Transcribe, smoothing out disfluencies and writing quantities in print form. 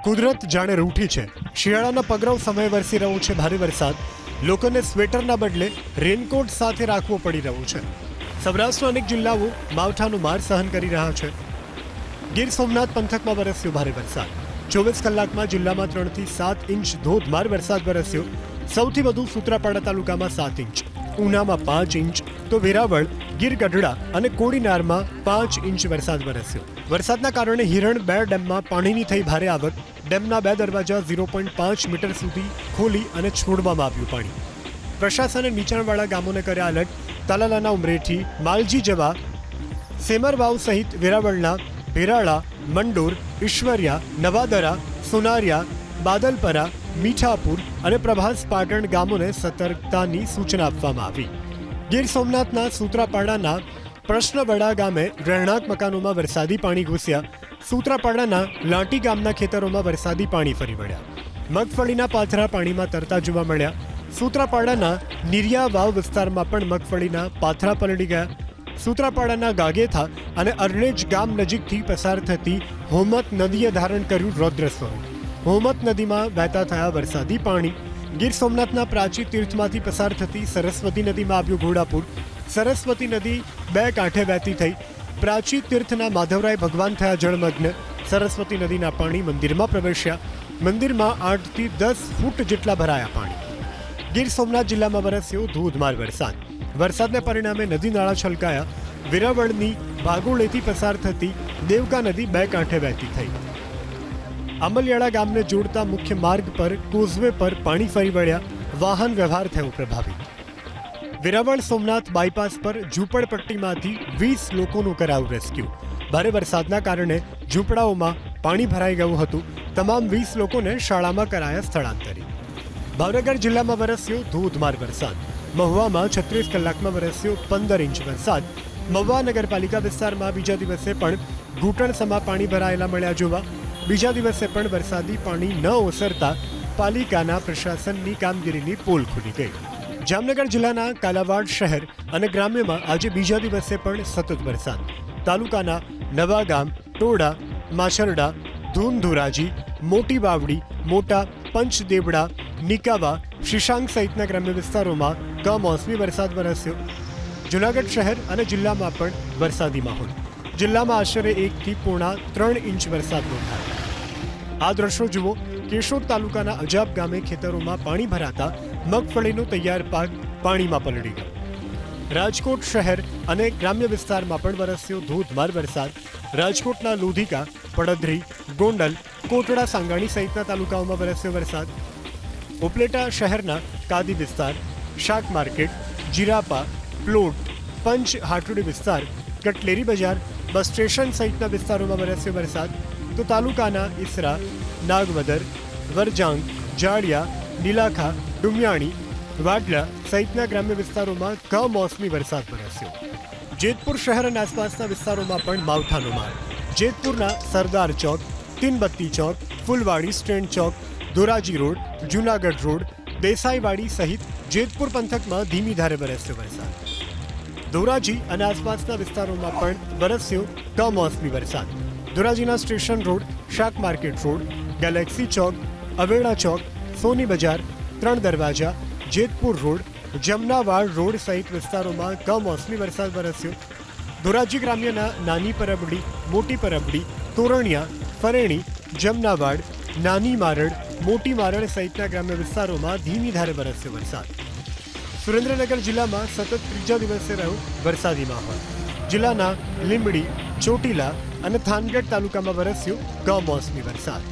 કુદરત જાણે રૂઠી છે। શિયાળાના પગરવ સમયે વરસી રહ્યો છે ભારે વરસાદ। લોકોને સ્વેટરના બદલે રેનકોટ સાથે રાખવો પડી રહ્યો છે। સૌરાષ્ટ્રના અનેક જિલ્લાઓ માવઠાનું માર સહન કરી રહ્યા છે। ગીર સોમનાથ પંથકમાં વરસ્યો ભારે વરસાદ। 24 કલાકમાં જિલ્લામાં 3 થી 7 ઇંચ ધોધમાર વરસાદ વરસ્યો। સૌથી વધુ સૂત્રાપાડા તાલુકામાં 7 ઇંચ, ઉનામાં 5 ઇંચ તો વેરાવળ, ગીર ગઢડા અને કોડીનારમાં 5 ઇંચ વરસાદ વરસ્યો। વરસાદના કારણે હિરણ 2 ડેમમાં પાણીની થઈ ભારે આવક। ડેમના 2 દરવાજા 0.5 મીટર સુધી ખોલી અને છોડવામાં આવ્યું પાણી। પ્રશાસને નીચાણવાળા ગામોને કર્યા એલર્ટ। તાલાલાના ઉમરેઠી, માલજી જવા, સેમરવાવ સહિત વેરાવળના ભેરાળા, મંડોર, ઈશ્વરિયા, નવાદરા, સોનારિયા, બાદલપરા, મીઠાપુર અને પ્રભાસ પાટણ ગામોને સતર્કતાની સૂચના આપવામાં આવી। ગીર સોમનાથના સૂત્રાપાડાના પ્રશ્નવડા ગામે રહેણાંક મકાનોમાં વરસાદી પાણી ઘૂસ્યા। સૂત્રાપાડાના લાંટી ગામના ખેતરોમાં વરસાદી પાણી ફરી વળ્યા। મગફળીના પાથરા પાણીમાં તરતા જોવા મળ્યા। સૂત્રાપાડાના નિરિયા વાવ વિસ્તારમાં પણ મગફળીના પાથરા પલળી ગયા। સૂત્રાપાડાના ગાગેથા અને અરણેજ ગામ નજીકથી પસાર થતી હોમત નદીએ ધારણ કર્યું રૌદ્ર સ્વરૂપ। હોમત નદીમાં વહેતા થયા વરસાદી પાણી। ગીર સોમનાથના પ્રાચી તીર્થમાંથી પસાર થતી સરસ્વતી નદીમાં આવ્યું ઘોડાપુર। સરસ્વતી નદી 2 કાંઠે વહેતી થઈ પ્રાચી તીર્થના માધવરાય ભગવાન થયા જળમગ્ન। સરસ્વતી નદીના પાણી મંદિરમાં પ્રવેશ્યા। મંદિરમાં 8 થી 10 ફૂટ જેટલા ભરાયા પાણી। ગીર સોમનાથ જિલ્લામાં વરસ્યો ધોધમાર વરસાદ। વરસાદને પરિણામે નદી નાળા છલકાયા। વેરાવળની ભાગોળેથી પસાર થતી દેવકા નદી 2 કાંઠે વહેતી થઈ। આંબલિયાળા ગામને જોડતા મુખ્ય માર્ગ પર કોઝવે પર પાણી ફરી વળ્યા। વાહન વ્યવહાર થયો પ્રભાવિત। વેરાવળ સોમનાથ બાયપાસ પર ઝૂંપડપટ્ટીમાંથી 20 લોકોનું કરાયું રેસ્ક્યુ। ભારે વરસાદના કારણે ઝૂંપડાઓમાં પાણી ભરાઈ ગયું હતું। તમામ 20 લોકોને શાળામાં કરાયા સ્થળાંતરિત। ભાવનગર જિલ્લામાં વરસ્યો ધોધમાર વરસાદ। મહુવામાં 36 કલાકમાં વરસ્યો 15 ઇંચ વરસાદ। મહુવા નગરપાલિકા વિસ્તારમાં બીજા દિવસે પણ ઘૂંટણસમા પાણી ભરાયેલા મળ્યા જોવા। બીજા દિવસે પણ વરસાદી પાણી ન ઓસરતા પાલિકાના પ્રશાસનની કામગીરીની પોલ ખુલી ગઈ। જામનગર જિલ્લાના કાલાવાડ શહેર અને ગ્રામ્યમાં આજે બીજા દિવસે પણ સતત વરસાદ। તાલુકાના નવાગામ, ટોડા, માછરડા, ધૂન-ધોરાજી, મોટી વાવડી, મોટા પંચદેવડા, નિકાવા, શિશાંગ સહિતના ગ્રામ્ય વિસ્તારોમાં કમોસમી વરસાદ વરસ્યો। જૂનાગઢ શહેર અને જિલ્લામાં પણ વરસાદી માહોલ। જિલ્લામાં આશરે 1 થી 3 ઇંચ વરસાદ નોંધાયો। આ દ્રશ્યો જુઓ। કેશોદ તાલુકાના અજાબ ગામે ખેતરોમાં પાણી ભરાતા મગફળીનો તૈયાર પાક પાણીમાં પલળી ગયો। રાજકોટ શહેર અને ગ્રામ્ય વિસ્તારમાં પણ વરસ્યો ધોધમાર વરસાદ। રાજકોટના લોધિકા, પડધરી, ગોંડલ, કોટડા, સાંગાણી સહિતના તાલુકાઓમાં વરસ્યો વરસાદ। ઉપલેટા શહેરના કાદી વિસ્તાર, શાક માર્કેટ, જીરાપા, પ્લોટ, પંચ હાટોડી વિસ્તાર, કટલેરી બજાર, બસ સ્ટેશન સહિતના વિસ્તારોમાં વરસ્યો વરસાદ। તો તાલુકાના ઈસરા, નાગવદર, વરજાંગ, જાડિયા, નીલાખા, ડુમિયાણી, વાડલા સહિતના ગ્રામ્ય વિસ્તારોમાં કમોસમી વરસાદ વરસ્યો। જેતપુર શહેર અને આસપાસના વિસ્તારોમાં પણ માવઠાનો માર। જેતપુરના સરદાર ચોક, તીનબત્તી ચોક, ફૂલવાડી સ્ટેન્ડ ચોક, ધોરાજી રોડ, જૂનાગઢ રોડ, દેસાઈવાડી સહિત જેતપુર પંથકમાં ધીમી ધારે વરસ્યો વરસાદ। ધોરાજી અને આસપાસના વિસ્તારોમાં પણ વરસ્યો કમોસમી વરસાદ। ધોરાજીના સ્ટેશન રોડ, શાક માર્કેટ રોડ, ગેલેક્સી ચોક, અવેડા ચોક, સોની બજાર, 3 દરવાજા, જેતપુર રોડ, જમનાવાડ રોડ સહિત વિસ્તારોમાં કમોસમી વરસાદ વરસ્યો। ધોરાજી ગ્રામ્યના નાની પરબડી, મોટી પરબડી, તોરણિયા, ફરેણી, જમનાવાડ, નાની મારડ, મોટી મારડ સહિતના ગ્રામ્ય વિસ્તારોમાં ધીમી ધારે વરસ્યો વરસાદ। સુરેન્દ્રનગર જિલ્લામાં સતત 3જા દિવસે રહ્યો વરસાદી માહોલ। જિલ્લાના લીંબડી, ચોટીલા અને થાનગઢ તાલુકામાં વરસ્યો કમોસમી વરસાદ।